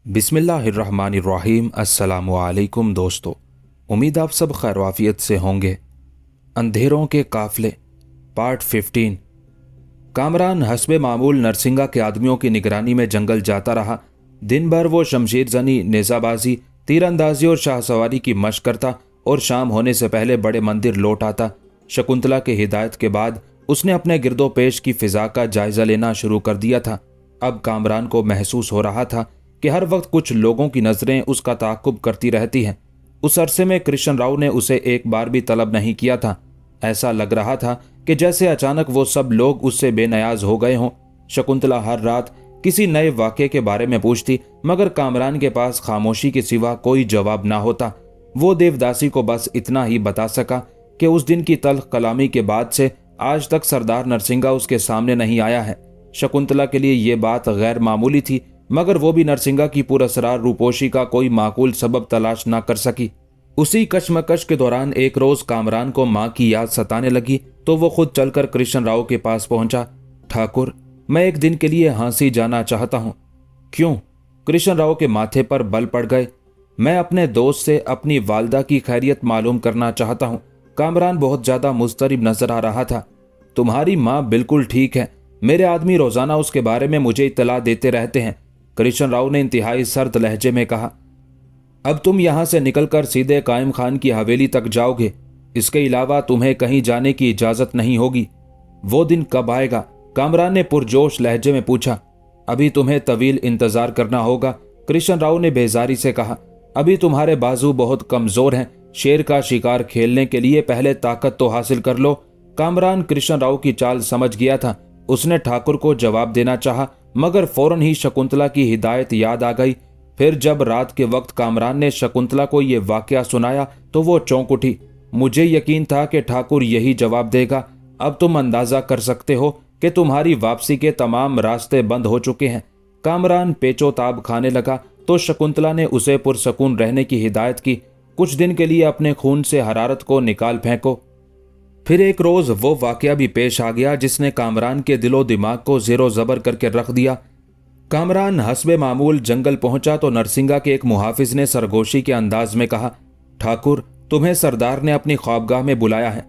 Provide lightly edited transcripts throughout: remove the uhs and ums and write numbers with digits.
बिस्मिल्लाहिर्रहमानिर्रहीम। अस्सलामुअलैकुम दोस्तों, उम्मीद आप सब खैरवाफियत से होंगे। अंधेरों के काफिले पार्ट 15। कामरान हस्बे मामूल नरसिंगा के आदमियों की निगरानी में जंगल जाता रहा। दिन भर वो शमशीर जनी, नेज़ाबाजी, तीरंदाजी और शाहसवारी की मशक करता और शाम होने से पहले बड़े मंदिर लौट आता। शकुंतला के हिदायत के बाद उसने अपने गिरदो पेश की फिजा का जायजा लेना शुरू कर दिया था। अब कामरान को महसूस हो रहा था कि हर वक्त कुछ लोगों की नजरें उसका ताक़ुब करती रहती हैं। उस अरसे में कृष्ण राव ने उसे एक बार भी तलब नहीं किया था। ऐसा लग रहा था कि जैसे अचानक वो सब लोग उससे बेनयाज हो गए हों। शकुंतला हर रात किसी नए वाक़े के बारे में पूछती, मगर कामरान के पास खामोशी के सिवा कोई जवाब ना होता। वो देवदासी को बस इतना ही बता सका कि उस दिन की तल्ख कलामी के बाद से आज तक सरदार नरसिंगा उसके सामने नहीं आया है। शकुंतला के लिए ये बात गैर मामूली थी, मगर वो भी नरसिंगा की पुरअसरार रूपोशी का कोई माकूल सबब तलाश ना कर सकी। उसी कशमकश के दौरान एक रोज कामरान को माँ की याद सताने लगी तो वो खुद चलकर कृष्ण राव के पास पहुंचा। ठाकुर, मैं एक दिन के लिए हाँसी जाना चाहता हूँ। क्यों? कृष्ण राव के माथे पर बल पड़ गए। मैं अपने दोस्त से अपनी वालदा की खैरियत मालूम करना चाहता हूँ। कामरान बहुत ज्यादा मुस्तरिब नजर आ रहा था। तुम्हारी माँ बिल्कुल ठीक है, मेरे आदमी रोजाना उसके बारे में मुझे इत्तला देते रहते हैं। कृष्ण राव ने इंतहाई सर्द लहजे में कहा। अब तुम यहां से निकलकर सीधे कायम खान की हवेली तक जाओगे। इसके अलावा तुम्हें कहीं जाने की इजाजत नहीं होगी। वो दिन कब आएगा? कामरान ने पुरजोश लहजे में पूछा। अभी तुम्हें तवील इंतजार करना होगा, कृष्ण राव ने बेजारी से कहा। अभी तुम्हारे बाजू बहुत कमजोर हैं। शेर का शिकार खेलने के लिए पहले ताकत तो हासिल कर लो। कामरान कृष्ण राव की चाल समझ गया था। उसने ठाकुर को जवाब देना चाहा, मगर फौरन ही शकुंतला की हिदायत याद आ गई। फिर जब रात के वक्त कामरान ने शकुंतला को यह वाकया सुनाया तो वो चौंक उठी। मुझे यकीन था कि ठाकुर यही जवाब देगा। अब तुम अंदाजा कर सकते हो कि तुम्हारी वापसी के तमाम रास्ते बंद हो चुके हैं। कामरान पेचोताब खाने लगा तो शकुंतला ने उसे पुरसकून रहने की हिदायत की। कुछ दिन के लिए अपने खून से हरारत को निकाल फेंको। फिर एक रोज वो वाकया भी पेश आ गया जिसने कामरान के दिलो दिमाग को ज़ेरो ज़बर करके रख दिया। कामरान हस्बे मामूल जंगल पहुंचा तो नरसिंगा के एक मुहाफिज ने सरगोशी के अंदाज में कहा, ठाकुर, तुम्हें सरदार ने अपनी ख्वाबगाह में बुलाया है।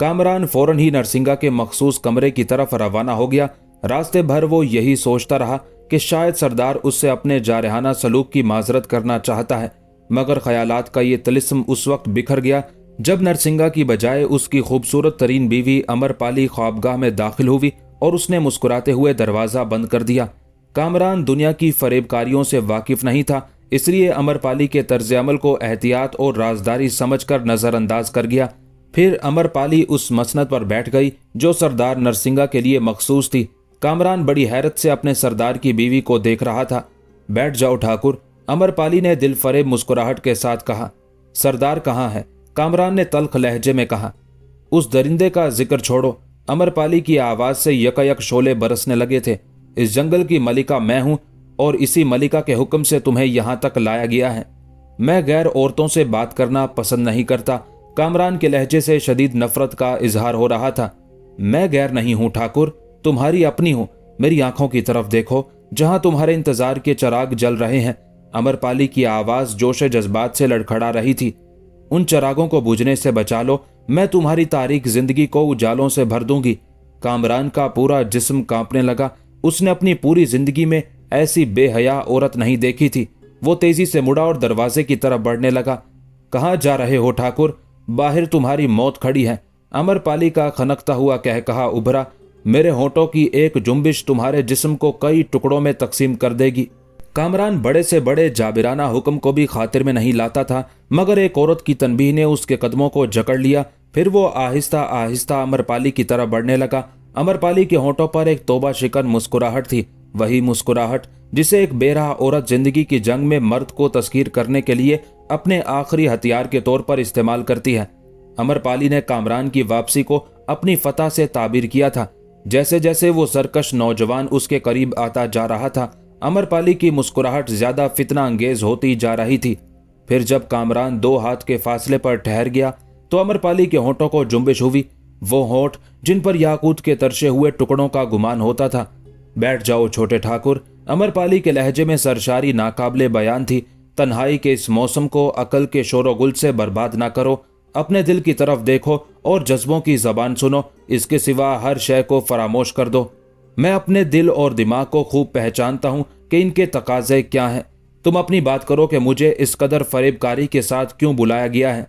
कामरान फौरन ही नरसिंगा के मखसूस कमरे की तरफ रवाना हो गया। रास्ते भर वो यही सोचता रहा कि शायद सरदार उससे अपने जारहाना सलूक की माजरत करना चाहता है, मगर ख्यालात का ये तिलिस्म उस वक्त बिखर गया जब नरसिंगा की बजाय उसकी खूबसूरत तरीन बीवी अमरपाली ख्वाबगाह में दाखिल हुई और उसने मुस्कुराते हुए दरवाज़ा बंद कर दिया। कामरान दुनिया की फरेबकारियों से वाकिफ नहीं था, इसलिए अमरपाली के तर्ज अमल को एहतियात और राजदारी समझकर नज़रअंदाज कर गया। फिर अमरपाली उस मसनद पर बैठ गई जो सरदार नरसिंगा के लिए मखसूस थी। कामरान बड़ी हैरत से अपने सरदार की बीवी को देख रहा था। बैठ जाओ ठाकुर, अमरपाली ने दिलफरेब मुस्कुराहट के साथ कहा। सरदार कहाँ है? कामरान ने तल्ख लहजे में कहा। उस दरिंदे का जिक्र छोड़ो। अमरपाली की आवाज से यकायक शोले बरसने लगे थे। इस जंगल की मलिका मैं हूं और इसी मलिका के हुक्म से तुम्हें यहां तक लाया गया है। मैं गैर औरतों से बात करना पसंद नहीं करता। कामरान के लहजे से शदीद नफरत का इजहार हो रहा था। मैं गैर नहीं हूं ठाकुर, तुम्हारी अपनी हूं। मेरी आंखों की तरफ देखो, जहां तुम्हारे इंतजार के चिराग जल रहे हैं। अमरपाली की आवाज जोश जज्बात से लड़खड़ा रही थी। उन चिरागों को बुझने से बचा लो, मैं तुम्हारी तारीख जिंदगी को उजालों से भर दूंगी। कामरान का पूरा जिस्म कांपने लगा। उसने अपनी पूरी जिंदगी में ऐसी बेहया औरत नहीं देखी थी। वो तेजी से मुड़ा और दरवाजे की तरफ बढ़ने लगा। कहाँ जा रहे हो ठाकुर? बाहर तुम्हारी मौत खड़ी है। अमरपाली का खनकता हुआ कहकहा उभरा। मेरे होंठों की एक जुम्बिश तुम्हारे जिस्म को कई टुकड़ों में तकसीम कर देगी। कामरान बड़े से बड़े जाबिराना हुक्म को भी खातिर में नहीं लाता था, मगर एक औरत की तनबीह ने उसके कदमों को जकड़ लिया। फिर वो आहिस्ता आहिस्ता अमरपाली की तरफ बढ़ने लगा। अमरपाली के होंठों पर एक तौबा शिकन मुस्कुराहट थी, वही मुस्कुराहट जिसे एक बेराह औरत जिंदगी की जंग में मर्द को तस्कीर करने के लिए अपने आखिरी हथियार के तौर पर इस्तेमाल करती है। अमरपाली ने कामरान की वापसी को अपनी फतह से ताबीर किया था। जैसे जैसे वो सरकश नौजवान उसके करीब आता जा रहा था, अमरपाली की मुस्कुराहट ज्यादा फितना अंगेज होती जा रही थी। फिर जब कामरान 2 हाथ के फासले पर ठहर गया, तो अमरपाली के होंठों को जुम्बिश हुई, वो होंठ जिन पर याकूत के तरशे हुए टुकड़ों का गुमान होता था। बैठ जाओ छोटे ठाकुर। अमरपाली के लहजे में सरशारी नाकाबिले बयान थी। तन्हाई के इस मौसम को अकल के शोरोगुल से बर्बाद ना करो। अपने दिल की तरफ देखो और जज्बों की जबान सुनो। इसके सिवा हर शय को फरामोश कर दो। मैं अपने दिल और दिमाग को खूब पहचानता हूं कि इनके तकाजे क्या हैं। तुम अपनी बात करो कि मुझे इस कदर फरेबकारी के साथ क्यों बुलाया गया है।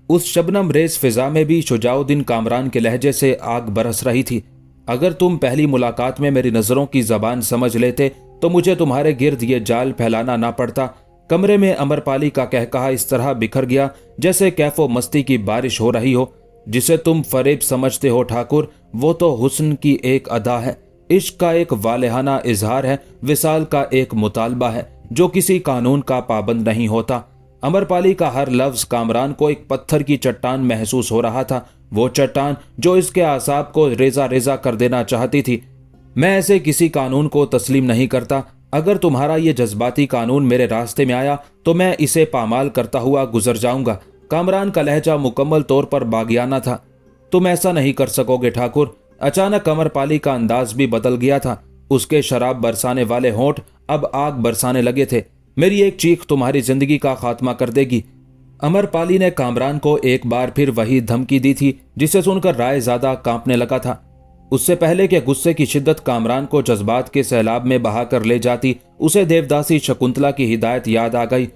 उस शबनम रेस फिजा में भी शुजाउद्दीन कामरान के लहजे से आग बरस रही थी। अगर तुम पहली मुलाकात में मेरी नजरों की जबान समझ लेते तो मुझे तुम्हारे गिर्द ये जाल फैलाना ना पड़ता। कमरे में अमरपाली का कहकहा इस तरह बिखर गया जैसे कैफो मस्ती की बारिश हो रही हो। जिसे तुम फरेब समझते हो ठाकुर, वो तो हुस्न की एक अदा है, इश्क का एक वालेहाना इजहार है, विसाल का एक मुतालबा है जो किसी कानून का पाबंद नहीं होता। अमरपाली का हर लफ्ज कामरान को एक पत्थर की चट्टान महसूस हो रहा था, वो चट्टान जो इसके आसाब को रेजा रेजा कर देना चाहती थी। मैं ऐसे किसी कानून को तस्लीम नहीं करता। अगर तुम्हारा ये जज्बाती कानून मेरे रास्ते में आया तो मैं इसे पामाल करता हुआ गुजर जाऊंगा। कामरान का लहजा मुकम्मल तौर पर बागियाना था। तुम ऐसा नहीं कर सकोगे ठाकुर। अचानक अमरपाली का अंदाज भी बदल गया था। उसके शराब बरसाने वाले होंठ अब आग बरसाने लगे थे। मेरी एक चीख तुम्हारी जिंदगी का खात्मा कर देगी। अमरपाली ने कामरान को एक बार फिर वही धमकी दी थी जिसे सुनकर रायजादा कांपने लगा था। उससे पहले कि गुस्से की शिद्दत कामरान को जज्बात के सैलाब में बहा कर ले जाती, उसे देवदासी शकुंतला की हिदायत याद आ गई।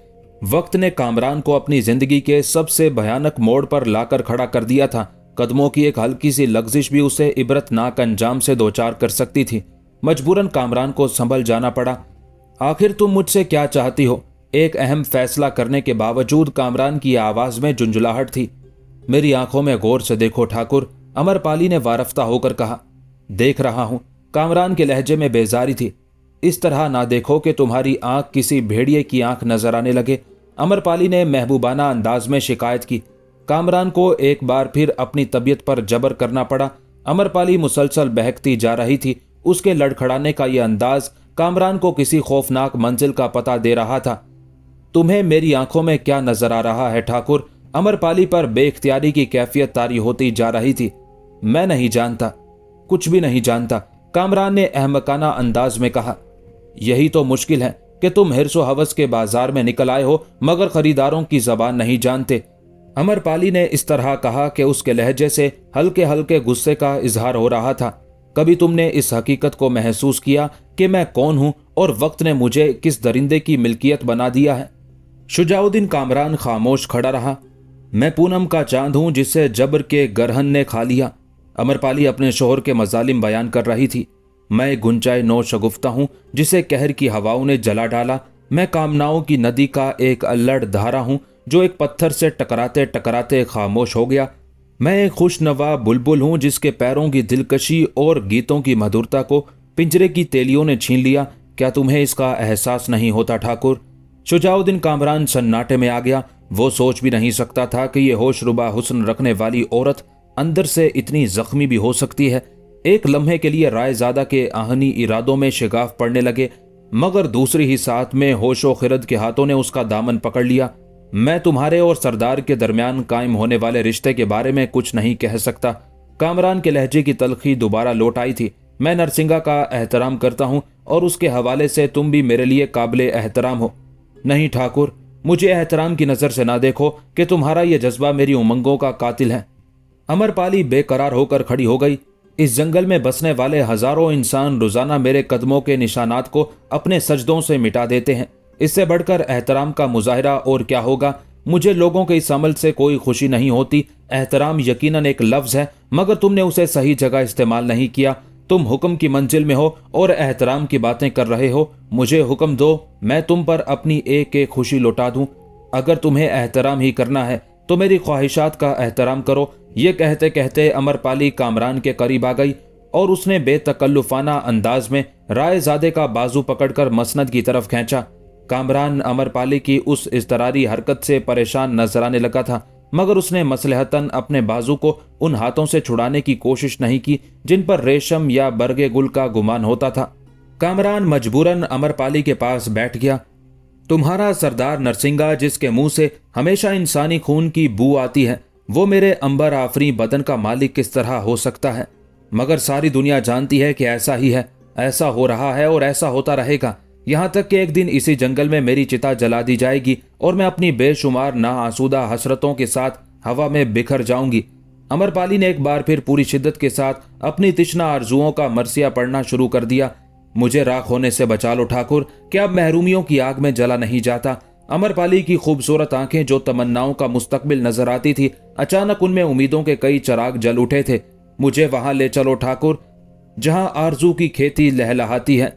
वक्त ने कामरान को अपनी जिंदगी के सबसे भयानक मोड़ पर लाकर खड़ा कर दिया था। कदमों की एक हल्की सी लग्जिश भी उसे इबरतनाक अंजाम से दो चार कर सकती थी। मजबूरन कामरान को संभल जाना पड़ा। आखिर तुम मुझसे क्या चाहती हो? एक अहम फैसला करने के बावजूद कामरान की आवाज में झुंझुलाहट थी। मेरी आंखों में गौर से देखो ठाकुर, अमरपाली ने वारफ्ता होकर कहा। देख रहा हूं, कामरान के लहजे में बेजारी थी। इस तरह ना देखो कि तुम्हारी आंख किसी भेड़िए की आंख नजर आने लगे। अमरपाली ने महबूबाना अंदाज में शिकायत की। कामरान को एक बार फिर अपनी तबीयत पर जबर करना पड़ा। अमरपाली मुसलसल बहकती जा रही थी। उसके लड़खड़ाने का यह अंदाज कामरान को किसी खौफनाक मंजिल का पता दे रहा था। तुम्हें मेरी आंखों में क्या नजर आ रहा है ठाकुर? अमरपाली पर बेख्तियारी की कैफियत तारी होती जा रही थी। मैं नहीं जानता, कुछ भी नहीं जानता, कामरान ने अहमकाना अंदाज में कहा। यही तो मुश्किल है कि तुम हिर्सो हवस के बाजार में निकल आए हो मगर खरीदारों की जबान नहीं जानते। अमरपाली ने इस तरह कहा कि उसके लहजे से हल्के हल्के गुस्से का इजहार हो रहा था। कभी तुमने इस हकीकत को महसूस किया कि मैं कौन हूं और वक्त ने मुझे किस दरिंदे की मिल्कियत बना दिया है? शुजाउद्दीन कामरान खामोश खड़ा रहा। मैं पूनम का चांद हूं जिसे जबर के गरहन ने खा लिया। अमरपाली अपने शोहर के मजालिम बयान कर रही थी। मैं गुंजाए नो शगुफ्ता हूं जिसे कहर की हवाओं ने जला डाला। मैं कामनाओं की नदी का एक अल्लड़ धारा हूं जो एक पत्थर से टकराते टकराते खामोश हो गया। मैं एक खुशनवा बुलबुल हूं जिसके पैरों की दिलकशी और गीतों की मधुरता को पिंजरे की तेलियों ने छीन लिया। क्या तुम्हें इसका एहसास नहीं होता ठाकुर? शुजाउद्दीन कामरान सन्नाटे में आ गया। वो सोच भी नहीं सकता था कि ये होशरुबा हुस्न रखने वाली औरत अंदर से इतनी जख्मी भी हो सकती है। एक लम्हे के लिए रायजादा के आहनी इरादों में शिगाफ पड़ने लगे, मगर दूसरी ही साथ में होशो खिरद के हाथों ने उसका दामन पकड़ लिया। मैं तुम्हारे और सरदार के दरमियान कायम होने वाले रिश्ते के बारे में कुछ नहीं कह सकता। कामरान के लहजे की तलखी दोबारा लौट आई थी। मैं नरसिंगा का एहतराम करता हूं और उसके हवाले से तुम भी मेरे लिए काबिले एहतराम हो। नहीं ठाकुर, मुझे एहतराम की नजर से ना देखो कि तुम्हारा यह जज्बा मेरी उमंगों का कातिल है। अमरपाली बेकरार होकर खड़ी हो गई। इस जंगल में बसने वाले हजारों इंसान रोजाना मेरे कदमों के निशानात को अपने सजदों से मिटा देते हैं। इससे बढ़कर एहतराम का मुजाहिरा और क्या होगा? मुझे लोगों के इस अमल से कोई खुशी नहीं होती। एहतराम यकीनन एक लफ्ज है, मगर तुमने उसे सही जगह इस्तेमाल नहीं किया। तुम हुक्म की मंजिल में हो और एहतराम की बातें कर रहे हो। मुझे हुक्म दो, मैं तुम पर अपनी एक एक खुशी लौटा दूं। अगर तुम्हें एहतराम ही करना है तो मेरी ख्वाहिशात का एहतराम करो। ये कहते कहते अमरपाली कामरान के करीब आ गई और उसने बेतकल्लुफाना अंदाज में रायजादे का बाजू पकड़कर मसनद की तरफ खींचा। कामरान अमरपाली की उस इज़तरारी हरकत से परेशान नजर आने लगा था, मगर उसने मसलहतन अपने बाजू को उन हाथों से छुड़ाने की कोशिश नहीं की जिन पर रेशम या बरगे गुल का गुमान होता था। कामरान मजबूरन अमरपाली के पास बैठ गया। तुम्हारा सरदार नरसिंगा, जिसके मुंह से हमेशा इंसानी खून की बू आती है, वो मेरे अंबर आफरी बदन का मालिक किस तरह हो सकता है? मगर सारी दुनिया जानती है कि ऐसा ही है, ऐसा हो रहा है और ऐसा होता रहेगा, यहाँ तक कि एक दिन इसी जंगल में मेरी चिता जला दी जाएगी और मैं अपनी बेशुमार नाआसूदा हसरतों के साथ हवा में बिखर जाऊंगी। अमरपाली ने एक बार फिर पूरी शिद्दत के साथ अपनी तिश्ना आरजुओं का मरसिया पढ़ना शुरू कर दिया। मुझे राख होने से बचा लो ठाकुर, कि अब महरूमियों की आग में जला नहीं जाता। अमरपाली की खूबसूरत आंखें जो तमन्नाओं का मुस्तकबिल नजर आती थी, अचानक उनमें उम्मीदों के कई चिराग जल उठे थे। मुझे वहां ले चलो ठाकुर, जहां आरजू की खेती लहलहाती है,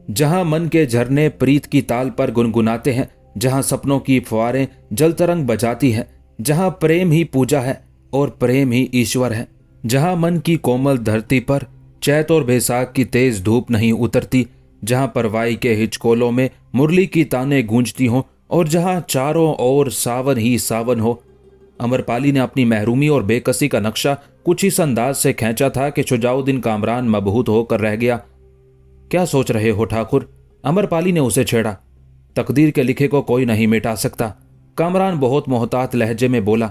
जहां मन के झरने प्रीत की ताल पर गुनगुनाते हैं, जहां सपनों की फुहारें जलतरंग बजाती हैं, जहां प्रेम ही पूजा है और प्रेम ही ईश्वर है, जहां मन की कोमल धरती पर चैत और बैसाख की तेज धूप नहीं उतरती, जहां परवाई के हिचकोलों में मुरली की ताने गूंजती हों और जहां चारों ओर सावन ही सावन हो। अमरपाली ने अपनी महरूमी और बेकसी का नक्शा कुछ इस अंदाज से खींचा था कि शुजाउद्दीन कामरान मबहूत होकर रह गया। क्या सोच रहे हो ठाकुर? अमरपाली ने उसे छेड़ा। तकदीर के लिखे को कोई नहीं मिटा सकता, कामरान बहुत मोहतात लहजे में बोला।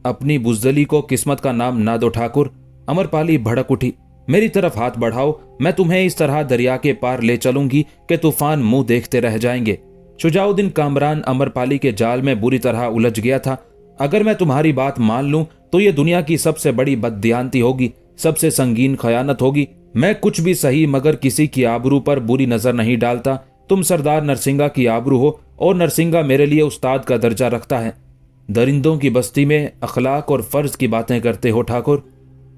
अपनी बुजदली को किस्मत का नाम ना दो ठाकुर। अमरपाली भड़क उठी। मेरी तरफ हाथ बढ़ाओ, मैं तुम्हें इस तरह दरिया के पार ले चलूंगी कि तूफान मुंह देखते रह जाएंगे। शुजाउद्दीन कामरान अमरपाली के जाल में बुरी तरह उलझ गया था। अगर मैं तुम्हारी बात मान लूं तो यह दुनिया की सबसे बड़ी बददियानती होगी, सबसे संगीन खयानत होगी। मैं कुछ भी सही मगर किसी की आबरू पर बुरी नजर नहीं डालता। तुम सरदार नरसिंगा की आबरू हो और नरसिंगा मेरे लिए उस्ताद का दर्जा रखता है। दरिंदों की बस्ती में अखलाक और फर्ज की बातें करते हो ठाकुर।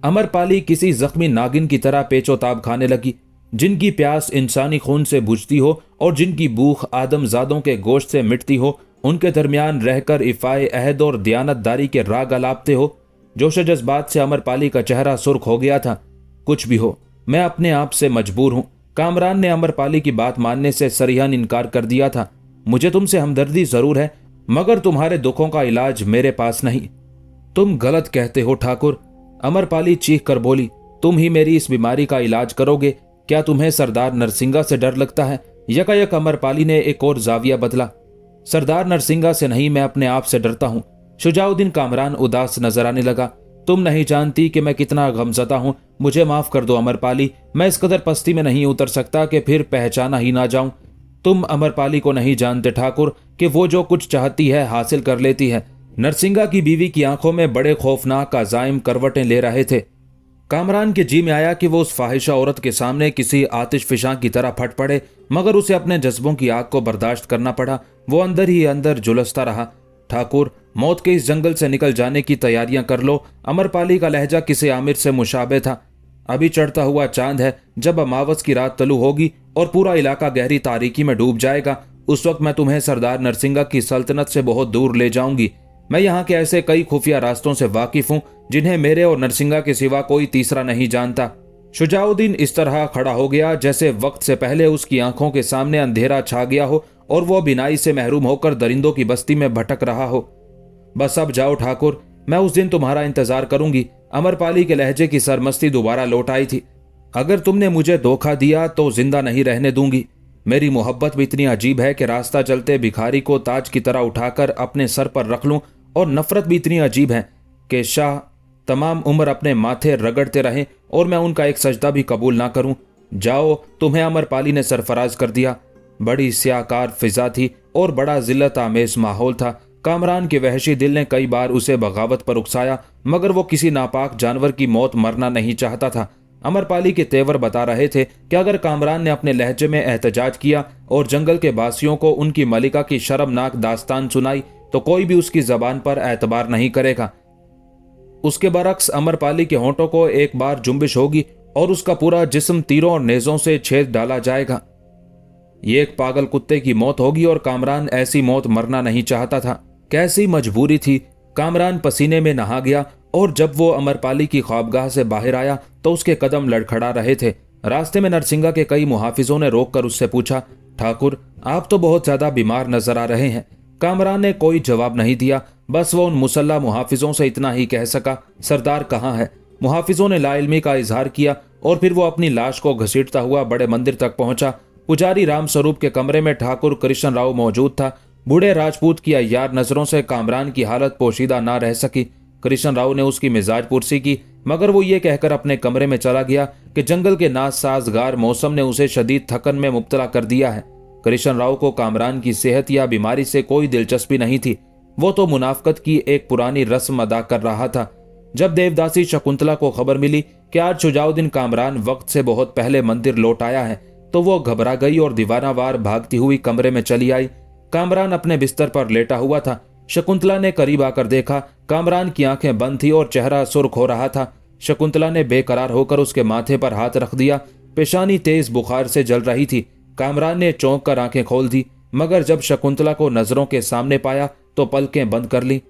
अमरपाली किसी जख्मी नागिन की तरह पेचोताब खाने लगी। जिनकी प्यास इंसानी खून से बुझती हो और जिनकी भूख आदमजादों के गोश्त से मिटती हो, उनके दरमियान रहकर इफ़ाए अहद और दयानतदारी के राग अलापते हो। जोश जज्बात से अमरपाली का चेहरा सुर्ख हो गया था। कुछ भी हो, मैं अपने आप से मजबूर हूं। कामरान ने अमरपाली की बात मानने से सरीहन इनकार कर दिया था। मुझे तुमसे हमदर्दी जरूर है, मगर तुम्हारे दुखों का इलाज मेरे पास नहीं। तुम गलत कहते हो ठाकुर। अमरपाली चीख कर बोली। तुम ही मेरी इस बीमारी का इलाज करोगे? क्या तुम्हें सरदार नरसिंगा से डर लगता है? यकायक अमरपाली ने एक और जाविया बदला। सरदार नरसिंगा से नहीं, मैं अपने आप से डरता हूं। शुजाउद्दीन कामरान उदास नजर आने लगा। तुम नहीं जानती कि मैं कितना गमज़दा हूं। मुझे माफ कर दो अमरपाली, मैं इस कदर पस्ती में नहीं उतर सकता कि फिर पहचाना ही ना जाऊं। तुम अमरपाली को नहीं जानते ठाकुर कि वो जो कुछ चाहती है हासिल कर लेती है। नरसिंगा की बीवी की आंखों में बड़े खौफनाक अजाइम करवटें ले रहे थे। कामरान के जी में आया कि वो उस फाहिशा औरत के सामने किसी आतिश फिशां की तरह फट पड़े, मगर उसे अपने जज्बों की आग को बर्दाश्त करना पड़ा। वो अंदर ही अंदर झुलसता रहा। ठाकुर, मौत के इस जंगल से निकल जाने की तैयारियां कर लो। अमरपाली का लहजा किसी आमिर से मुशाबे था। अभी चढ़ता हुआ चांद है, जब अमावस की रात तलू होगी और पूरा इलाका गहरी तारीकी में डूब जाएगा, उस वक्त मैं तुम्हें सरदार नरसिंगा की सल्तनत से बहुत दूर ले जाऊंगी। मैं यहाँ के ऐसे कई खुफिया रास्तों से वाकिफ हूँ जिन्हें मेरे और नरसिंगा के सिवा कोई तीसरा नहीं जानता। शुजाउद्दीन इस तरह खड़ा हो गया जैसे वक्त से पहले उसकी आंखों के सामने अंधेरा छा गया हो और वो बिनाई से महरूम होकर दरिंदों की बस्ती में भटक रहा हो। बस अब जाओ ठाकुर, मैं उस दिन तुम्हारा इंतजार करूंगी। अमरपाली के लहजे की सरमस्ती दोबारा लौट आई थी। अगर तुमने मुझे धोखा दिया तो जिंदा नहीं रहने दूंगी। मेरी मोहब्बत भी इतनी अजीब है कि रास्ता चलते भिखारी को ताज की तरह उठाकर अपने सर पर रख लूं, और नफरत भी इतनी अजीब है कि शाह तमाम उम्र अपने माथे रगड़ते रहें और मैं उनका एक सजदा भी कबूल ना करूं। जाओ, तुम्हें अमरपाली ने सरफराज कर दिया। बड़ी स्याकार फिजा थी और बड़ा जिल्लत आमेज माहौल था। कामरान के वहशी दिल ने कई बार उसे बगावत पर उकसाया, मगर वो किसी नापाक जानवर की मौत मरना नहीं चाहता था। अमरपाली के तेवर बता रहे थे कि अगर कामरान ने अपने लहजे में एहतजाज किया और जंगल के बासियों को उनकी मलिका की शर्मनाक दास्तान सुनाई तो कोई भी उसकी जबान पर एतबार नहीं करेगा। उसके बरक्स अमरपाली के होंठों को एक बार जुम्बिश होगी और उसका पूरा जिस्म तीरों और नेजों से छेद डाला जाएगा। ये एक पागल कुत्ते की मौत होगी और कामरान ऐसी मौत मरना नहीं चाहता था। कैसी मजबूरी थी। कामरान पसीने में नहा गया और जब वो अमरपाली की ख्वाबगाह से बाहर आया तो उसके कदम लड़खड़ा रहे थे। रास्ते में नरसिंगा के कई मुहाफिजों ने रोककर उससे पूछा, ठाकुर, आप तो बहुत ज्यादा बीमार नजर आ रहे हैं। कामरान ने कोई जवाब नहीं दिया। बस वो उन मुसल्ला मुहाफिजों से इतना ही कह सका, सरदार कहाँ है? मुहाफिजों ने लाइल्मी का इजहार किया और फिर वो अपनी लाश को घसीटता हुआ बड़े मंदिर तक पहुंचा। पुजारी राम स्वरूप के कमरे में ठाकुर कृष्ण राव मौजूद था। बूढ़े राजपूत की अय्यार नजरों से कामरान की हालत पोशीदा ना रह सकी। कृष्ण राव ने उसकी मिजाज पुरसी की, मगर वो ये कहकर अपने कमरे में चला गया कि जंगल के नासाजगार मौसम ने उसे शदीद थकन में मुब्तला कर दिया है। कृष्ण राव को कामरान की सेहत या बीमारी से कोई दिलचस्पी नहीं थी। वो तो मुनाफकत की एक पुरानी रस्म अदा कर रहा था। जब देवदासी शकुंतला को खबर मिली कि आज शुजाउद्दीन कामरान वक्त से बहुत पहले मंदिर लौट आया है, तो वो घबरा गई और दीवानावार भागती हुई कमरे में चली आई। कामरान अपने बिस्तर पर लेटा हुआ था। शकुंतला ने करीब आकर देखा, कामरान की आंखें बंद थी और चेहरा सुर्ख हो रहा था। शकुंतला ने बेकरार होकर उसके माथे पर हाथ रख दिया। पेशानी तेज बुखार से जल रही थी। कामरान ने चौंक कर आंखें खोल दी, मगर जब शकुंतला को नजरों के सामने पाया तो पलकें बंद कर ली।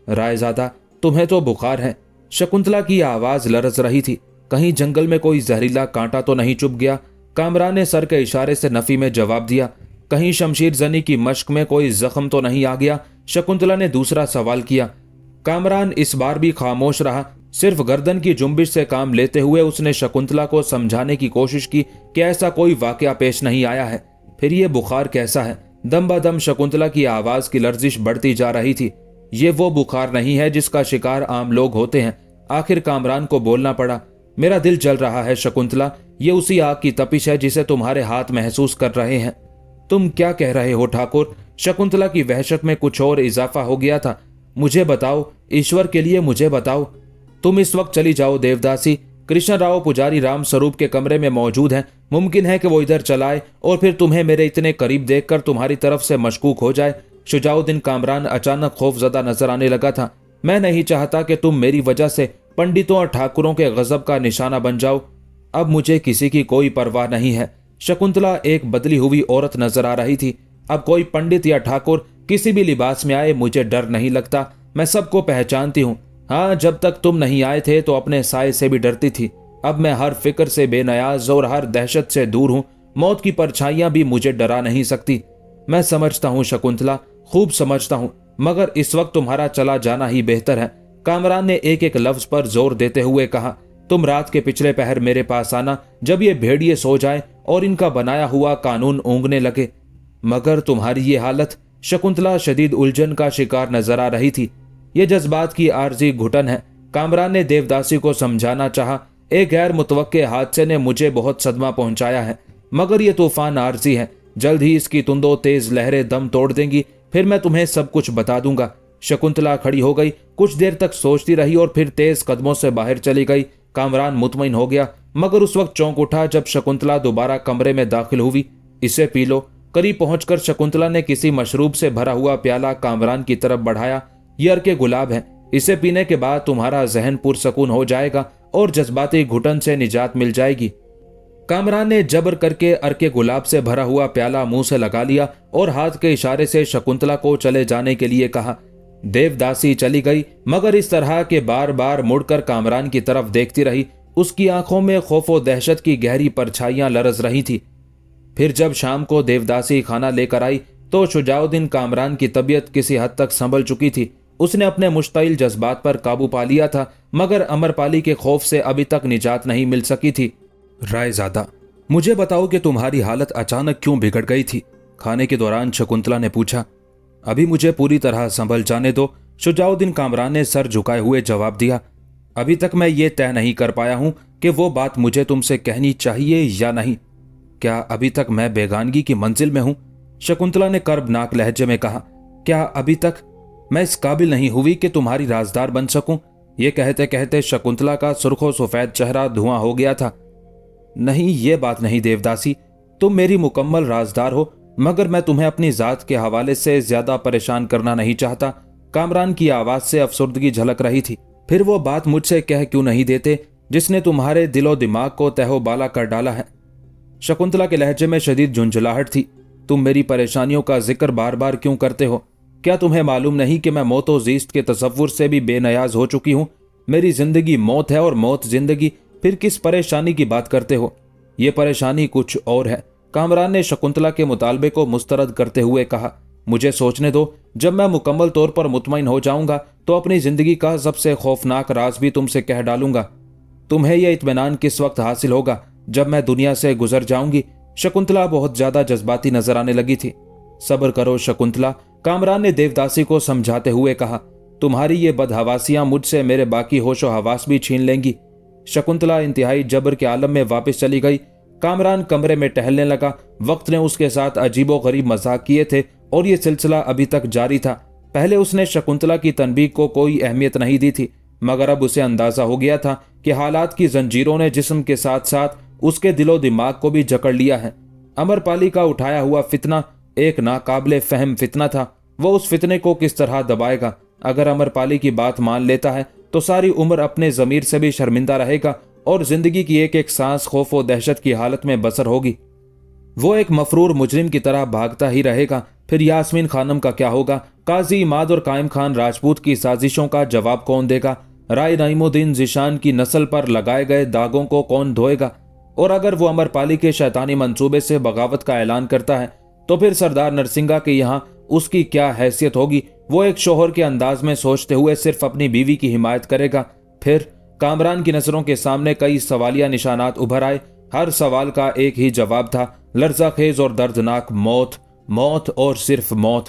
रायजादा, तुम्हें तो बुखार है। शकुंतला की आवाज लरज रही थी। कहीं जंगल में कोई जहरीला कांटा तो नहीं चुभ गया? कामरान ने सर के इशारे से नफी में जवाब दिया। कहीं शमशीर जनी की मश्क में कोई जख्म तो नहीं आ गया? शकुंतला ने दूसरा सवाल किया। कामरान इस बार भी खामोश रहा। सिर्फ गर्दन की जुम्बिश से काम लेते हुए उसने शकुंतला को समझाने की कोशिश की कि ऐसा कोई वाकया पेश नहीं आया है। फिर ये बुखार कैसा है? दम बदम शकुंतला की आवाज की लर्जिश बढ़ती जा रही थी। ये वो बुखार नहीं है जिसका शिकार आम लोग होते हैं। आखिर कामरान को बोलना पड़ा। मेरा दिल जल रहा है शकुंतला। ये उसी आग की तपिश है जिसे तुम्हारे हाथ महसूस कर रहे हैं। तुम क्या कह रहे हो ठाकुर? शकुंतला की वहशत में कुछ और इजाफा हो गया था। मुझे बताओ, ईश्वर के लिए मुझे बताओ। तुम इस वक्त चली जाओ देवदासी। कृष्ण राव पुजारी राम स्वरूप के कमरे में मौजूद हैं। मुमकिन है कि वो इधर चलाए और फिर तुम्हें मेरे इतने करीब देखकर तुम्हारी तरफ से मशकूक हो जाए। शुजाउद्दीन कामरान अचानक खौफजदा नजर आने लगा था। मैं नहीं चाहता कि तुम मेरी वजह से पंडितों और ठाकुरों के गजब का निशाना बन जाओ। अब मुझे किसी की कोई परवाह नहीं है। शकुंतला एक बदली हुई औरत नजर आ रही थी। अब कोई पंडित या ठाकुर किसी भी लिबास में आए मुझे डर नहीं लगता। मैं सबको पहचानती हूँ। हाँ, जब तक तुम नहीं आए थे तो अपने साए से भी डरती थी। अब मैं हर फिक्र से बेनयाज और हर दहशत से दूर हूँ। मौत की परछाइयां भी मुझे डरा नहीं सकती। मैं समझता हूँ शकुंतला, खूब समझता हूँ, मगर इस वक्त तुम्हारा चला जाना ही बेहतर है। कामरान ने एक एक लफ्ज पर जोर देते हुए कहा। तुम रात के पिछले पहर मेरे पास आना, जब ये भेड़िए सो जाए और इनका बनाया हुआ कानून ऊँघने लगे। मगर तुम्हारी ये हालत? शकुंतला शदीद उलझन का शिकार नजर आ रही थी। ये जज्बात की आर्जी घुटन है। कामरान ने देवदासी को समझाना चाहा। एक गैर मुतवक्के हादसे ने मुझे बहुत सदमा पहुंचाया है, मगर यह तूफान आर्जी है। जल्द ही इसकी तुंदो तेज लहरें दम तोड़ देंगी। फिर मैं तुम्हें सब कुछ बता दूंगा। शकुंतला खड़ी हो गई। कुछ देर तक सोचती रही और फिर तेज कदमों से बाहर चली गई। कामरान मुतमईन हो गया, मगर उस वक्त चौंक उठा जब शकुंतला दोबारा कमरे में दाखिल हुई। इसे पी लो। करीब पहुंचकर शकुंतला ने किसी मशरूब से भरा हुआ प्याला कामरान की तरफ बढ़ाया। ये अर्के गुलाब है। इसे पीने के बाद तुम्हारा जहन पुरसकून हो जाएगा और जज्बाती घुटन से निजात मिल जाएगी। कामरान ने जबर करके अर्के गुलाब से भरा हुआ प्याला मुंह से लगा लिया और हाथ के इशारे से शकुंतला को चले जाने के लिए कहा। देवदासी चली गई, मगर इस तरह के बार बार मुड़कर कामरान की तरफ देखती रही। उसकी आंखों में खौफ व दहशत की गहरी परछाइयां लरज रही थी। फिर जब शाम को देवदासी खाना लेकर आई तो शुजाउद्दीन कामरान की तबीयत किसी हद तक संभल चुकी थी। उसने अपने मुश्ताइल जज्बात पर काबू पा लिया था, मगर अमरपाली के खौफ से अभी तक निजात नहीं मिल सकी थी। रायजादा, मुझे बताओ कि तुम्हारी हालत अचानक क्यों बिगड़ गई थी? खाने के दौरान शकुंतला ने पूछा। अभी मुझे पूरी तरह संभल जाने दो, शुजाउद्दीन कामरान ने सर झुकाए हुए जवाब दिया। अभी तक मैं ये तय नहीं कर पाया हूं कि वो बात मुझे तुमसे कहनी चाहिए या नहीं। क्या अभी तक मैं बेगानगी की मंजिल में हूं? शकुंतला ने कर्बनाक लहजे में कहा। क्या अभी तक मैं इस काबिल नहीं हुई कि तुम्हारी राजदार बन सकूं? ये कहते कहते शकुंतला का सुर्खो सफेद चेहरा धुआं हो गया था। नहीं, ये बात नहीं देवदासी, तुम मेरी मुकम्मल राजदार हो, मगर मैं तुम्हें अपनी जात के हवाले से ज्यादा परेशान करना नहीं चाहता। कामरान की आवाज से अफसुर्दगी झलक रही थी। फिर वो बात मुझसे कह क्यों नहीं देते जिसने तुम्हारे दिलो दिमाग को तहोबाला कर डाला है? शकुंतला के लहजे में शदीद झुंझलाहट थी। तुम मेरी परेशानियों का जिक्र बार बार क्यों करते हो? क्या तुम्हें मालूम नहीं कि मैं मौतो जीस्त के तसव्वुर से भी बेनयाज हो चुकी हूं? मेरी जिंदगी मौत है और मौत जिंदगी। फिर किस परेशानी की बात करते हो? ये परेशानी कुछ और है। कामरान ने शकुंतला के मुतालबे को मुस्तरद करते हुए कहा। मुझे सोचने दो। जब मैं मुकम्मल तौर पर मुतमईन हो जाऊंगा तो अपनी जिंदगी का सबसे खौफनाक राज भी तुमसे कह डालूंगा। तुम्हें यह इत्मीनान किस वक्त हासिल होगा? जब मैं दुनिया से गुजर जाऊंगी। शकुंतला बहुत ज्यादा जज्बाती नजर आने लगी थी। सब्र करो शकुंतला, कामरान ने देवदासी को समझाते हुए कहा। तुम्हारी ये बदहवासियां मुझसे मेरे बाकी होशो हवास भी छीन लेंगी। शकुंतला इंतहाई जबर के आलम में वापस चली गई। कामरान कमरे में टहलने लगा। वक्त ने उसके साथ अजीबो गरीब मजाक किए थे और ये सिलसिला अभी तक जारी था। पहले उसने शकुंतला की तनबीह को कोई अहमियत नहीं दी थी, मगर अब उसे अंदाजा हो गया था कि हालात की जंजीरों ने जिस्म के साथ साथ उसके दिलो दिमाग को भी जकड़ लिया है। अमरपाली का उठाया हुआ फितना एक नाकाबिले फहम फितना था। वो उस फितने को किस तरह दबाएगा? अगर अमरपाली की बात मान लेता है तो सारी उम्र अपने जमीर से भी शर्मिंदा रहेगा और जिंदगी की एक एक सांस खौफ व दहशत की हालत में बसर होगी। वो एक मफरूर मुजरिम की तरह भागता ही रहेगा। फिर यास्मीन खानम का क्या होगा? काजी इमाद और कायम खान राजपूत की साजिशों का जवाब कौन देगा? राय नईमुद्दीन जिशान की नस्ल पर लगाए गए दागों को कौन धोएगा? और अगर वो अमरपाली के शैतानी मंसूबे से बगावत का ऐलान करता है तो फिर सरदार नरसिंगा के यहाँ उसकी क्या हैसियत होगी? वो एक शोहर के अंदाज में सोचते हुए सिर्फ अपनी बीवी की हिमायत करेगा। फिर कामरान की नजरों के सामने कई सवालिया निशानात उभर आए। हर सवाल का एक ही जवाब था, लर्जाखेज और दर्दनाक मौत, मौत और सिर्फ मौत।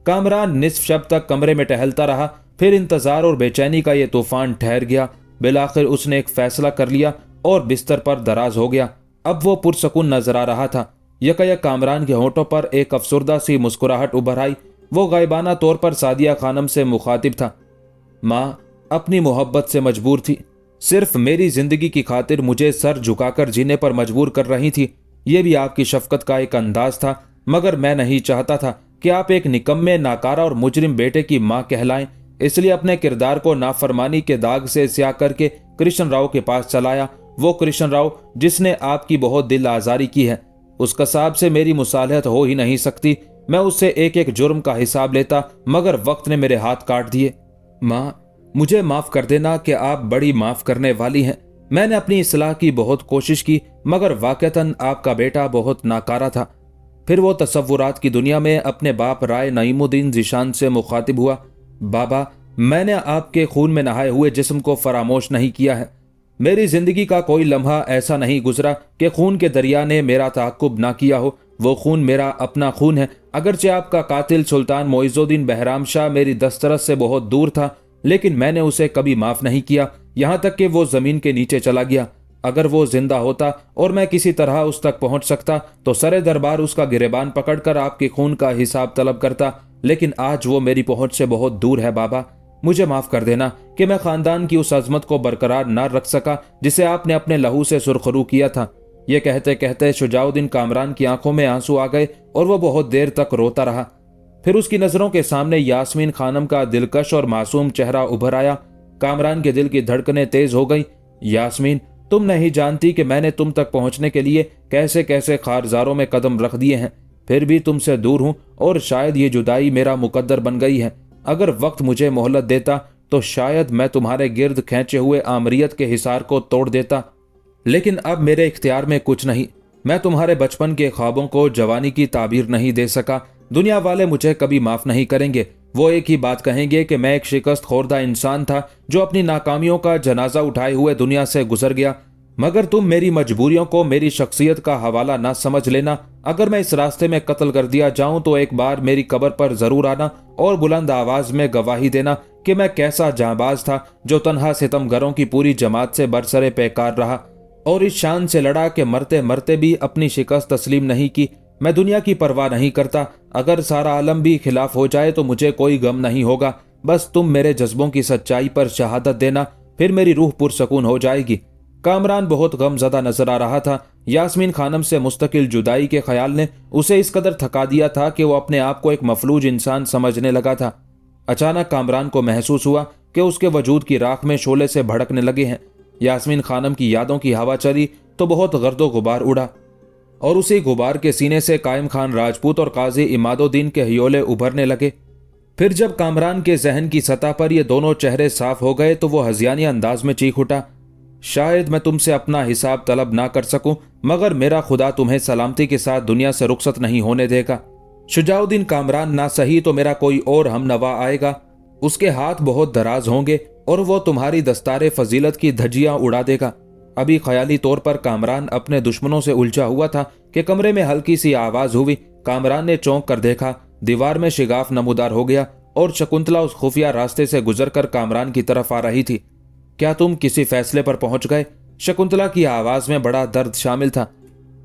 कामरान निस्फ शब तक कमरे में टहलता रहा। फिर इंतजार और बेचैनी का ये तूफान ठहर गया। बिलाखिर उसने एक फैसला कर लिया और बिस्तर पर दराज हो गया। अब वो पुरसकून नजर आ रहा था। यकयक कामरान के होंठों पर एक अफसुर्दा सी मुस्कुराहट उभर आई। वो गायबाना तौर पर सादिया खानम से मुखातिब था। माँ अपनी मोहब्बत से मजबूर थी, सिर्फ मेरी जिंदगी की खातिर मुझे सर झुकाकर जीने पर मजबूर कर रही थी। ये भी आपकी शफकत का एक अंदाज था, मगर मैं नहीं चाहता था कि आप एक निकम्मे, नाकारा और मुजरिम बेटे की माँ कहलाएं। इसलिए अपने किरदार को नाफरमानी के दाग से स्याह करके कृष्ण राव के पास चलाया। वो कृष्ण राव जिसने आपकी बहुत दिल आजारी की है, उस कसाब से मेरी मुसालहत हो ही नहीं सकती। मैं उससे एक एक जुर्म का हिसाब लेता, मगर वक्त ने मेरे हाथ काट दिए। माँ मुझे माफ कर देना कि आप बड़ी माफ करने वाली हैं। मैंने अपनी इस्लाह की बहुत कोशिश की, मगर वाकईतन आपका बेटा बहुत नाकारा था। फिर वो तसव्वुरात की दुनिया में अपने बाप राय नईमुद्दीन जिशान से मुखातिब हुआ। बाबा मैंने आपके खून में नहाए हुए जिस्म को फरामोश नहीं किया है। मेरी जिंदगी का कोई लम्हा ऐसा नहीं गुजरा कि खून के दरिया ने मेरा ताक़ुब ना किया हो। वो खून मेरा अपना खून है। अगरचे आपका कातिल सुल्तान मोइजुद्दीन बहराम शाह मेरी दस्तरस से बहुत दूर था, लेकिन मैंने उसे कभी माफ नहीं किया, यहाँ तक कि वो जमीन के नीचे चला गया। अगर वो जिंदा होता और मैं किसी तरह उस तक पहुंच सकता तो सरे दरबार उसका गिरेबान पकड़कर आपके खून का हिसाब तलब करता, लेकिन आज वो मेरी पहुंच से बहुत दूर है। बाबा मुझे माफ कर देना कि मैं खानदान की उस अजमत को बरकरार न रख सका जिसे आपने अपने लहू से सुरखरू किया था। ये कहते कहते शुजाउद्दीन कामरान की आंखों में आंसू आ गए और वह बहुत देर तक रोता रहा। फिर उसकी नजरों के सामने यास्मीन खानम का दिलकश और मासूम चेहरा उभर आया। कामरान के दिल की धड़कनें तेज हो गई। यास्मीन तुम नहीं जानती कि मैंने तुम तक पहुंचने के लिए कैसे कैसे खारजारों में कदम रख दिए हैं, फिर भी तुमसे दूर हूं और शायद ये जुदाई मेरा मुकद्दर बन गई है। अगर वक्त मुझे मोहलत देता तो शायद मैं तुम्हारे गिर्द खींचे हुए आमरियत के हिसार को तोड़ देता, लेकिन अब मेरे इख्तियार में कुछ नहीं। मैं तुम्हारे बचपन के ख्वाबों को जवानी की ताबीर नहीं दे सका। दुनिया वाले मुझे कभी माफ नहीं करेंगे। वो एक ही बात कहेंगे कि मैं एक शिकस्त खोरदा इंसान था जो अपनी नाकामियों का जनाजा उठाए हुए दुनिया से गुजर गया। मगर तुम मेरी मजबूरियों को मेरी शख्सियत का हवाला ना समझ लेना। अगर मैं इस रास्ते में कत्ल कर दिया जाऊं तो एक बार मेरी कब्र पर जरूर आना और बुलंद आवाज में गवाही देना कि मैं कैसा जांबाज था जो तन्हा सितमगरों की पूरी जमात से बरसरे पैकार रहा और इस शान से लड़ा कि मरते मरते भी अपनी शिकस्त तस्लीम नहीं की। मैं दुनिया की परवाह नहीं करता। अगर सारा आलम भी खिलाफ हो जाए तो मुझे कोई गम नहीं होगा। बस तुम मेरे जज्बों की सच्चाई पर शहादत देना, फिर मेरी रूह पुरसकून हो जाएगी। कामरान बहुत गमज़दा नजर आ रहा था। यास्मीन खानम से मुस्तकिल जुदाई के ख्याल ने उसे इस कदर थका दिया था कि वो अपने आप को एक मफलूज इंसान समझने लगा था। अचानक कामरान को महसूस हुआ कि उसके वजूद की राख में शोले से भड़कने लगे हैं। यास्मीन खानम की यादों की हवा चली तो बहुत गर्दो गुबार उड़ा और उसी गुबार के सीने से कायम खान राजपूत और काजी इमादुद्दीन के हियोले उभरने लगे। फिर जब कामरान के जहन की सतह पर ये दोनों चेहरे साफ हो गए तो वो हज़ियानी अंदाज में चीख उठा, शायद मैं तुमसे अपना हिसाब तलब ना कर सकूं, मगर मेरा खुदा तुम्हें सलामती के साथ दुनिया से रुखसत नहीं होने देगा। शुजाउद्दीन कामरान ना सही तो मेरा कोई और हमनवा आएगा। उसके हाथ बहुत दराज होंगे और वो तुम्हारी दस्तारे फजीलत की धज्जियां उड़ा देगा। अभी ख्याली तौर पर कामरान अपने दुश्मनों से उलझा हुआ था कि कमरे में हल्की सी आवाज हुई। कामरान ने चौंक कर देखा, दीवार में शिगाफ नमूदार हो गया और शकुंतला उस खुफिया रास्ते से गुजरकर कामरान की तरफ आ रही थी। क्या तुम किसी फैसले पर पहुंच गए? शकुंतला की आवाज में बड़ा दर्द शामिल था।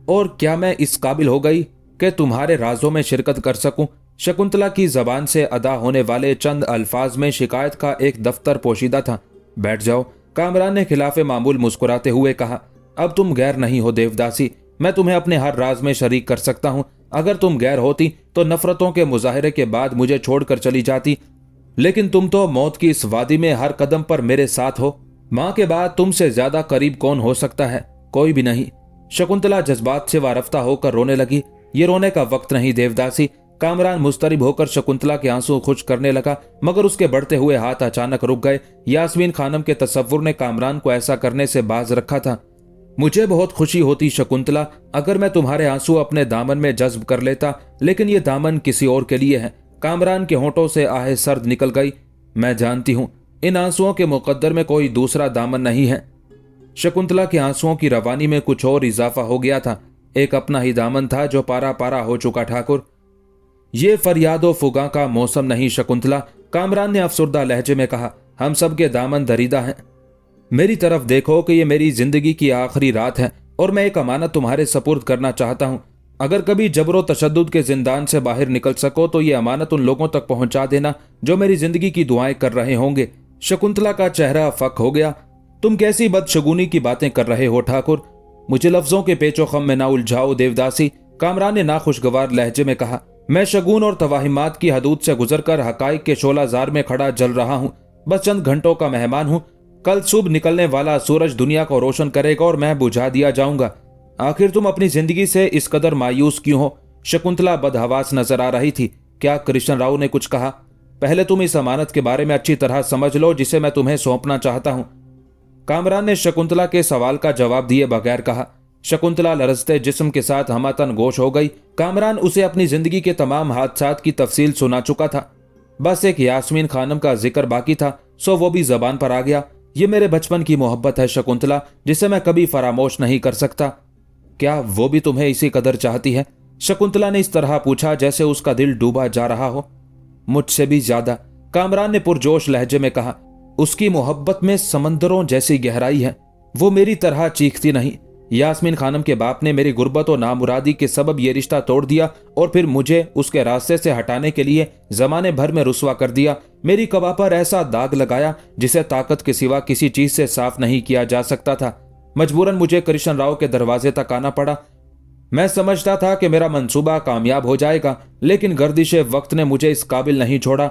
और क्या मैं इस काबिल हो गई कि तुम्हारे राजों में शिरकत कर सकूं? शकुंतला की जबान से अदा होने वाले चंद अल्फाज में शिकायत का एक दफ्तर पोशीदा था। बैठ जाओ, कामरान ने खिलाफे मामूल मुस्कुराते हुए कहा। अब तुम गैर नहीं हो देवदासी, मैं तुम्हें अपने हर राज में शरीक कर सकता हूं। अगर तुम गैर होती तो नफरतों के मुजाहरे के बाद मुझे छोड़कर चली जाती, लेकिन तुम तो मौत की इस वादी में हर कदम पर मेरे साथ हो। मां के बाद तुमसे ज्यादा करीब कौन हो सकता है? कोई भी नहीं। शकुंतला जज्बात से वारफ्ता होकर रोने लगी। ये रोने का वक्त नहीं देवदासी। कामरान मुस्तरिब होकर शकुंतला के आंसू खुश करने लगा, मगर उसके बढ़ते हुए हाथ अचानक रुक गए। यास्मीन खानम के तसव्वुर ने कामरान को ऐसा करने से बाज रखा था। मुझे बहुत खुशी होती शकुंतला, अगर मैं तुम्हारे आंसू अपने दामन में जज्ब कर लेता, लेकिन ये दामन किसी और के लिए है। कामरान के होंठों से आहे सर्द निकल गई। मैं जानती हूं इन आंसुओं के मुकद्दर में कोई दूसरा दामन नहीं है। शकुंतला के आंसुओं की रवानी में कुछ और इजाफा हो गया था। एक अपना ही दामन था जो पारा पारा हो चुका। ठाकुर, ये फरियादो फुगा का मौसम नहीं शकुंतला, कामरान ने अफसुर्दा लहजे में कहा। हम सब के दामन दरीदा हैं। मेरी तरफ देखो कि ये मेरी जिंदगी की आखिरी रात है और मैं एक अमानत तुम्हारे सपुर्द करना चाहता हूं। अगर कभी जबरो तशद्दुद के जिंदान से बाहर निकल सको तो ये अमानत उन लोगों तक पहुंचा देना जो मेरी जिंदगी की दुआएं कर रहे होंगे। शकुंतला का चेहरा फक हो गया। तुम कैसी बदशगुनी की बातें कर रहे हो ठाकुर? मुझे लफ्जों के पेचो खम में ना उलझाओ देवदासी, कामरान ने नाखुशगवार लहजे में कहा। मैं शगुन और तवाहिमात की हदूद से गुजरकर हकाइक के शोलाजार में खड़ा जल रहा हूं। बस चंद घंटों का मेहमान हूं। कल सुबह निकलने वाला सूरज दुनिया को रोशन करेगा और मैं बुझा दिया जाऊंगा। आखिर तुम अपनी जिंदगी से इस कदर मायूस क्यों हो? शकुंतला बदहवास नजर आ रही थी। क्या कृष्ण राव ने कुछ कहा? पहले तुम इस अमानत के बारे में अच्छी तरह समझ लो जिसे मैं तुम्हें सौंपना चाहता हूं। कामरान ने शकुंतला के सवाल का जवाब दिए बगैर कहा। शकुंतला लरजते जिस्म के साथ हमातन गोश हो गई। कामरान उसे अपनी जिंदगी के तमाम हादसात की तफसील सुना चुका था। बस एक यास्मीन खानम का जिक्र बाकी था, सो वो भी जबान पर आ गया। ये मेरे बचपन की मोहब्बत है शकुंतला, जिसे मैं कभी फरामोश नहीं कर सकता। क्या वो भी तुम्हें इसी कदर चाहती है? शकुंतला ने इस तरह पूछा जैसे उसका दिल डूबा जा रहा हो। मुझसे भी ज्यादा, कामरान ने पुरजोश लहजे में कहा। उसकी मोहब्बत में समंदरों जैसी गहराई है। वो मेरी तरह चीखती नहीं। यास्मीन खानम के बाप ने मेरी गुर्बत और नामुरादी के सबब ये रिश्ता तोड़ दिया और फिर मुझे उसके रास्ते से हटाने के लिए जमाने भर में रुस्वा कर दिया। मेरी कबा पर ऐसा दाग लगाया जिसे ताकत के सिवा किसी चीज से साफ नहीं किया जा सकता था। मजबूरन मुझे कृष्ण राव के दरवाजे तक आना पड़ा। मैं समझता था कि मेरा मंसूबा कामयाब हो जाएगा, लेकिन गर्दिशे वक्त ने मुझे इस काबिल नहीं छोड़ा।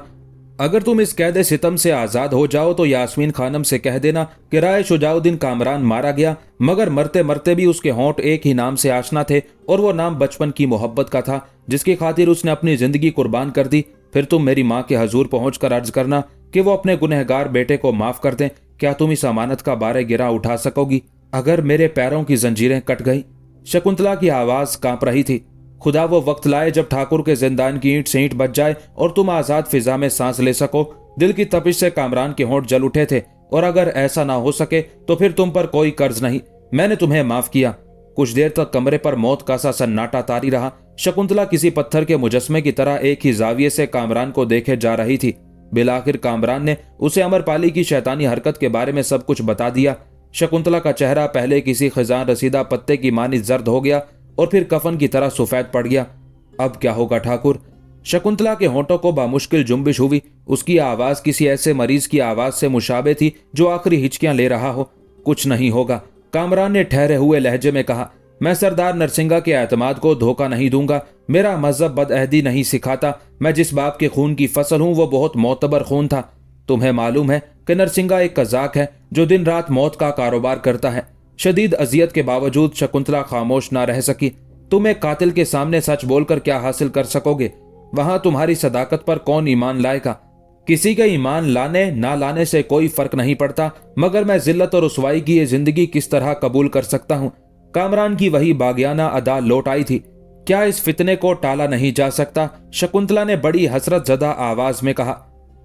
अगर तुम इस कैद सितम से आजाद हो जाओ तो यास्मीन खानम से कह देना कि राय शुजाउद्दीन कामरान मारा गया, मगर मरते मरते भी उसके होंठ एक ही नाम से आशना थे और वो नाम बचपन की मोहब्बत का था, जिसकी खातिर उसने अपनी जिंदगी कुर्बान कर दी। फिर तुम मेरी माँ के हजूर पहुंचकर अर्ज करना कि वो अपने गुनहगार बेटे को माफ कर दें। क्या तुम इस अमानत का बारे गिरा उठा सकोगी अगर मेरे पैरों की जंजीरें कट गई? शकुंतला की आवाज कांप रही थी। खुदा वो वक्त लाए जब ठाकुर के जिंदान की ईंट से ईंट बच जाए और तुम आजाद फिजा में सांस ले सको। दिल की तपिश से कामरान के होंठ जल उठे थे। और अगर ऐसा ना हो सके तो फिर तुम पर कोई कर्ज नहीं, मैंने तुम्हें माफ किया। कुछ देर तक कमरे पर मौत का सा सन्नाटा तारी रहा। शकुंतला किसी पत्थर के मुजस्मे की तरह एक ही जाविये से कामरान को देखे जा रही थी। बिलाखिर कामरान ने उसे अमरपाली की शैतानी हरकत के बारे में सब कुछ बता दिया। शकुंतला का चेहरा पहले किसी खजान रसीदा पत्ते की मानी जर्द हो गया और फिर कफन की तरह सफेद पड़ गया। अब क्या होगा ठाकुर? शकुंतला के होंठों को बामुश्किल जुम्बिश हुई। उसकी आवाज किसी ऐसे मरीज की आवाज से मुशाबे थी जो आखिरी हिचकियां ले रहा हो। कुछ नहीं होगा, कामरान ने ठहरे हुए लहजे में कहा। मैं सरदार नरसिंगा के एतमाद को धोखा नहीं दूंगा। मेरा मजहब बदअहदी नहीं सिखाता। मैं जिस बाप के खून की फसल हूं वो बहुत मोतबर खून था। तुम्हें मालूम है कि नरसिंगा एक कजाक है जो दिन रात मौत का कारोबार करता है। शदीद अजियत के बावजूद शकुंतला खामोश ना रह सकी। तुम एक कातिल के सामने सच बोलकर क्या हासिल कर सकोगे? वहां तुम्हारी सदाकत पर कौन ईमान लाएगा? किसी के ईमान लाने ना लाने से कोई फर्क नहीं पड़ता, मगर मैं जिल्लत और रुसवाई की ये जिंदगी किस तरह कबूल कर सकता हूं? कामरान की वही बागियाना अदा लौट आई थी। क्या इस फितने को टाला नहीं जा सकता? शकुंतला ने बड़ी हसरत ज़दा आवाज में कहा।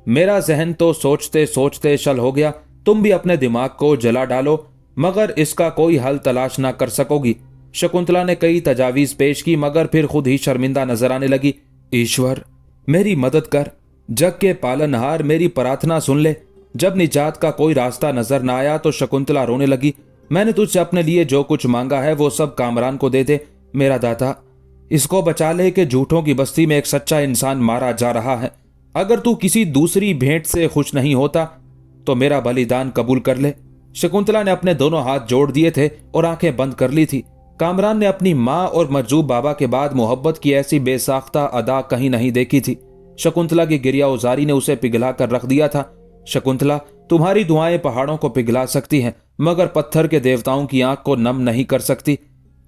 मेरा जहन तो सोचते सोचते शल हो गया। तुम भी अपने दिमाग को जला डालो, मगर इसका कोई हल तलाश ना कर सकोगी। शकुंतला ने कई तजावीज पेश की, मगर फिर खुद ही शर्मिंदा नजर आने लगी। ईश्वर, मेरी मदद कर। जग के पालनहार मेरी प्रार्थना सुन ले। जब निजात का कोई रास्ता नजर न आया तो शकुंतला रोने लगी। मैंने तुझसे अपने लिए जो कुछ मांगा है वो सब कामरान को दे दे मेरा दाता। इसको बचा ले कि झूठों की बस्ती में एक सच्चा इंसान मारा जा रहा है। अगर तू किसी दूसरी भेंट से खुश नहीं होता तो मेरा बलिदान कबूल कर ले। शकुंतला ने अपने दोनों हाथ जोड़ दिए थे और आंखें बंद कर ली थी। कामरान ने अपनी माँ और मजूब बाबा के बाद मोहब्बत की ऐसी बेसाख्ता अदा कहीं नहीं देखी थी। शकुंतला की गिरिया उजारी ने उसे पिघला कर रख दिया था। शकुंतला, तुम्हारी दुआएं पहाड़ों को पिघला सकती हैं मगर पत्थर के देवताओं की आंख को नम नहीं कर सकती।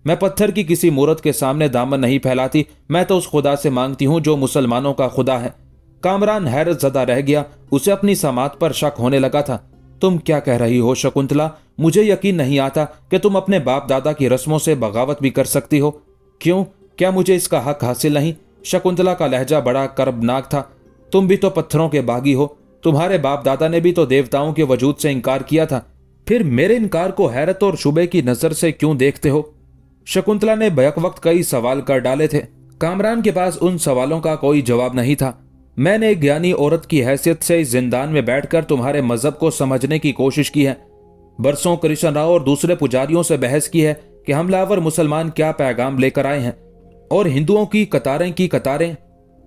मैं पत्थर की किसी मूरत के सामने दामन नहीं फैलाती, मैं तो उस खुदा से मांगती हूं जो मुसलमानों का खुदा है। कामरान हैरत ज़दा रह गया। उसे अपनी समात पर शक होने लगा था। तुम क्या कह रही हो शकुंतला? मुझे यकीन नहीं आता कि तुम अपने बाप दादा की रस्मों से बगावत भी कर सकती हो। क्यों? क्या मुझे इसका हक हासिल नहीं? शकुंतला का लहजा बड़ा कर्बनाक था। तुम भी तो पत्थरों के बागी हो। तुम्हारे बाप दादा ने भी तो देवताओं के वजूद से इनकार किया था। फिर मेरे इनकार को हैरत और शुबे की नजर से क्यों देखते हो? शकुंतला ने बैक वक्त कई सवाल कर डाले थे। कामरान के पास उन सवालों का कोई जवाब नहीं था। मैंने एक ज्ञानी औरत की हैसियत से इस जिंदान में बैठकर तुम्हारे मजहब को समझने की कोशिश की है। बरसों कृष्ण राव और दूसरे पुजारियों से बहस की है कि हमलावर मुसलमान क्या पैगाम लेकर आए हैं और हिंदुओं की कतारें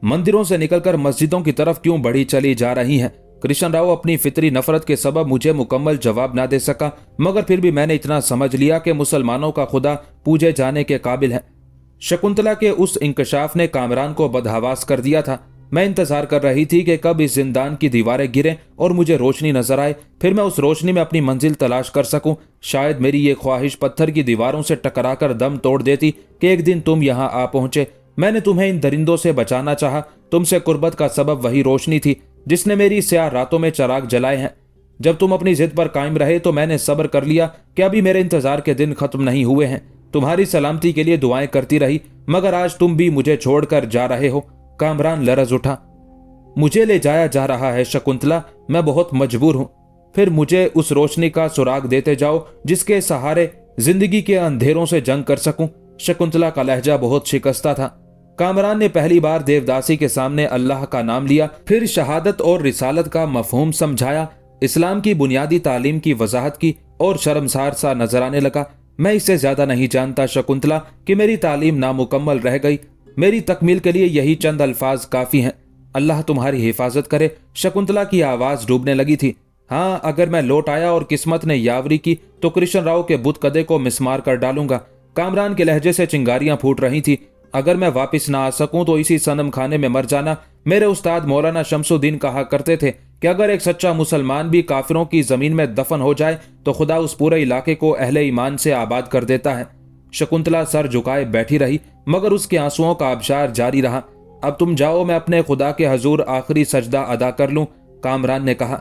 मंदिरों से निकलकर मस्जिदों की तरफ क्यों बढ़ी चली जा रही हैं। कृष्ण राव अपनी फितरी नफरत के सबब मुझे मुकम्मल जवाब ना दे सका, मगर फिर भी मैंने इतना समझ लिया कि मुसलमानों का खुदा पूजे जाने के काबिल है। शकुंतला के उस इंकशाफ ने कामरान को बदहवास कर दिया था। मैं इंतजार कर रही थी कि कब इस जिंदान की दीवारें गिरें और मुझे रोशनी नजर आए, फिर मैं उस रोशनी में अपनी मंजिल तलाश कर सकूं। शायद मेरी ये ख्वाहिश पत्थर की दीवारों से टकराकर दम तोड़ देती कि एक दिन तुम यहाँ आ पहुंचे। मैंने तुम्हें इन दरिंदों से बचाना चाहा। तुमसे कुर्बत का सबब वही रोशनी थी जिसने मेरी स्याह रातों में चिराग जलाए हैं। जब तुम अपनी जिद पर कायम रहे तो मैंने सब्र कर लिया कि अभी मेरे इंतजार के दिन खत्म नहीं हुए हैं। तुम्हारी सलामती के लिए दुआएं करती रही, मगर आज तुम भी मुझे छोड़कर जा रहे हो। कामरान लरज उठा। मुझे ले जाया जा रहा है शकुंतला, मैं बहुत मजबूर हूं। फिर मुझे उस रोशनी का सुराग देते जाओ जिसके सहारे जिंदगी के अंधेरों से जंग कर सकूं। शकुंतला का लहजा बहुत शिकस्ता था। कामरान ने पहली बार देवदासी के सामने अल्लाह का नाम लिया, फिर शहादत और रिसालत का मफहूम समझाया, इस्लाम की बुनियादी तालीम की वजाहत की और शर्मसार सा नजर आने लगा। मैं इससे ज्यादा नहीं जानता शकुंतला कि मेरी तालीम नामुकम्मल रह गई। मेरी तकमील के लिए यही चंद अल्फाज काफी हैं। अल्लाह तुम्हारी हिफाजत करे। शकुंतला की आवाज डूबने लगी थी। हाँ, अगर मैं लौट आया और किस्मत ने यावरी की तो कृष्ण राव के बुत कदे को मिसमार कर डालूंगा। कामरान के लहजे से चिंगारियां फूट रही थी। अगर मैं वापस ना आ सकूं तो इसी सनम खाने में मर जाना। मेरे उस्ताद मौलाना शमसुद्दीन कहा करते थे कि अगर एक सच्चा मुसलमान भी काफिरों की जमीन में दफन हो जाए तो खुदा उस पूरे इलाके को अहले ईमान से आबाद कर देता है। शकुंतला सर झुकाए बैठी रही, मगर उसके आंसुओं का आबशार जारी रहा। अब तुम जाओ, मैं अपने खुदा के हजूर आखिरी सजदा अदा कर लूं, कामरान ने कहा।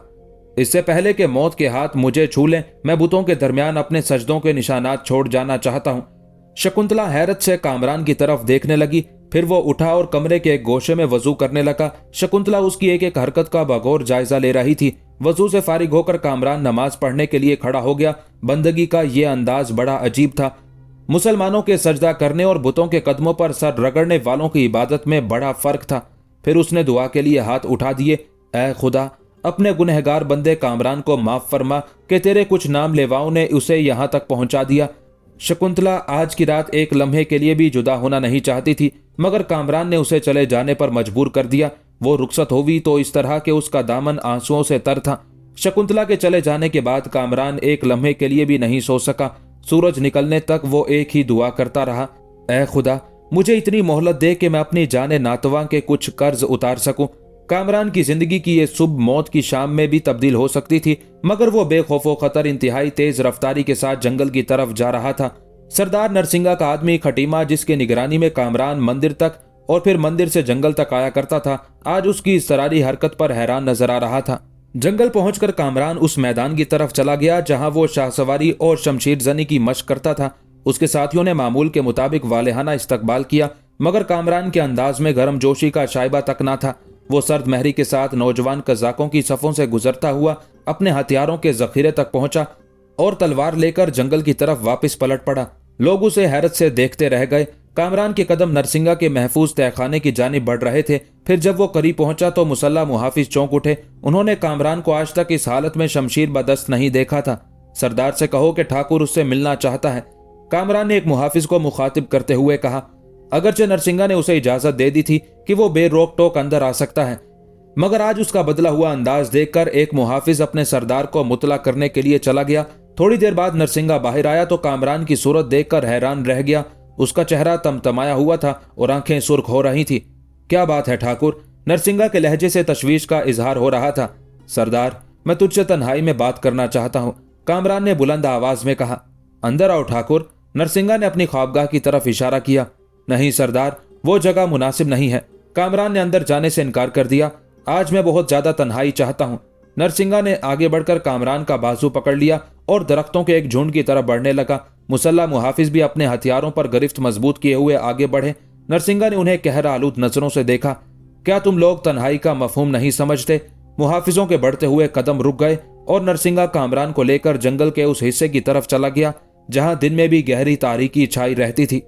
इससे पहले कि मौत के हाथ मुझे छू लें, मैं बुतों के दरमियान अपने सजदों के निशानात छोड़ जाना चाहता हूं। शकुंतला हैरत से कामरान की तरफ देखने लगी। फिर वो उठा और कमरे के एक गोशे में वजू करने लगा। शकुंतला उसकी एक एक हरकत का बगौर जायजा ले रही थी। वजू से फारिग होकर कामरान नमाज पढ़ने के लिए खड़ा हो गया। बंदगी का ये अंदाज बड़ा अजीब था। मुसलमानों के सजदा करने और बुतों के कदमों पर सर रगड़ने वालों की इबादत में बड़ा फर्क था। फिर उसने दुआ के लिए हाथ उठा दिए। ऐ खुदा, अपने गुनहगार बंदे कामरान को माफ फरमा कि तेरे कुछ नाम लेवाओं ने उसे यहां तक पहुंचा दिया। शकुंतला आज की रात एक लम्हे के लिए भी जुदा होना नहीं चाहती थी, मगर कामरान ने उसे चले जाने पर मजबूर कर दिया। वो रुखसत हुई तो इस तरह के उसका दामन आंसुओं से तर था। शकुंतला के चले जाने के बाद कामरान एक लम्हे के लिए भी नहीं सो सका। सूरज निकलने तक वो एक ही दुआ करता रहा। ऐ खुदा, मुझे इतनी मोहलत दे कि मैं अपनी जाने नातवा के कुछ कर्ज उतार सकूं। कामरान की जिंदगी की ये सुबह मौत की शाम में भी तब्दील हो सकती थी, मगर वो बेखौफो खतर इंतहाई तेज रफ्तारी के साथ जंगल की तरफ जा रहा था। सरदार नरसिंगा का आदमी खटीमा, जिसके निगरानी में कामरान मंदिर तक और फिर मंदिर से जंगल तक आया करता था, आज उसकी इस सरारी हरकत पर हैरान नजर आ रहा था। जंगल पहुंचकर कामरान उस मैदान की तरफ चला गया जहां वो शाहसवारी और शमशीर जनी की मशक करता था। उसके साथियों ने मामूल के मुताबिक वालेहाना इस्तकबाल किया, मगर कामरान के अंदाज में गर्मजोशी का शायबा तक ना था। वो सर्द महरी के साथ नौजवान कज़ाकों की सफ़ों से गुजरता हुआ अपने हथियारों के जखीरे तक पहुंचा और तलवार लेकर जंगल की तरफ वापस पलट पड़ा। लोग उसे हैरत से देखते रह गए। कामरान के कदम नरसिंगा के महफूज तहखाने की जानिब बढ़ रहे थे। फिर जब वो करीब पहुंचा तो मुसल्ला मुहाफिज चौंक उठे। उन्होंने कामरान को आज तक इस हालत में शमशीर बदस्त नहीं देखा था। सरदार से कहो कि ठाकुर उससे मिलना चाहता है, कामरान ने एक मुहाफिज को मुखातिब करते हुए कहा। अगरचे नरसिंगा ने उसे इजाजत दे दी थी कि वो बेरोक टोक अंदर आ सकता है, मगर आज उसका बदला हुआ अंदाज देखकर एक मुहाफिज अपने सरदार को मुतला करने के लिए चला गया। थोड़ी देर बाद नरसिंगा बाहर आया तो कामरान की सूरत देखकर हैरान रह गया। उसका चेहरा तमतमाया हुआ था और आंखें सुर्ख हो रही थी। क्या बात है ठाकुर? नरसिंगा के लहजे से तशवीश का इजहार हो रहा था। सरदार, मैं तुझसे तन्हाई में बात करना चाहता हूं, कामरान ने बुलंद आवाज में कहा। अंदर आओ ठाकुर, नरसिंगा ने अपनी ख्वाबगाह की तरफ इशारा किया। नहीं सरदार, वो जगह मुनासिब नहीं है, कामरान ने अंदर जाने से इनकार कर दिया। आज मैं बहुत ज्यादा तन्हाई चाहता हूं। नरसिंगा ने आगे बढ़कर कामरान का बाजू पकड़ लिया और दरख्तों के एक झुंड की तरफ बढ़ने लगा। मुसल्ला मुहाफिज भी अपने हथियारों पर गिरफ्त मजबूत किए हुए आगे बढ़े। नरसिंगा ने उन्हें कहर आलूद नजरों से देखा। क्या तुम लोग तन्हाई का मफहूम नहीं समझते? मुहाफिजों के बढ़ते हुए कदम रुक गए और नरसिंगा कामरान को लेकर जंगल के उस हिस्से की तरफ चला गया जहां दिन में भी गहरी तारीकी छाई रहती थी।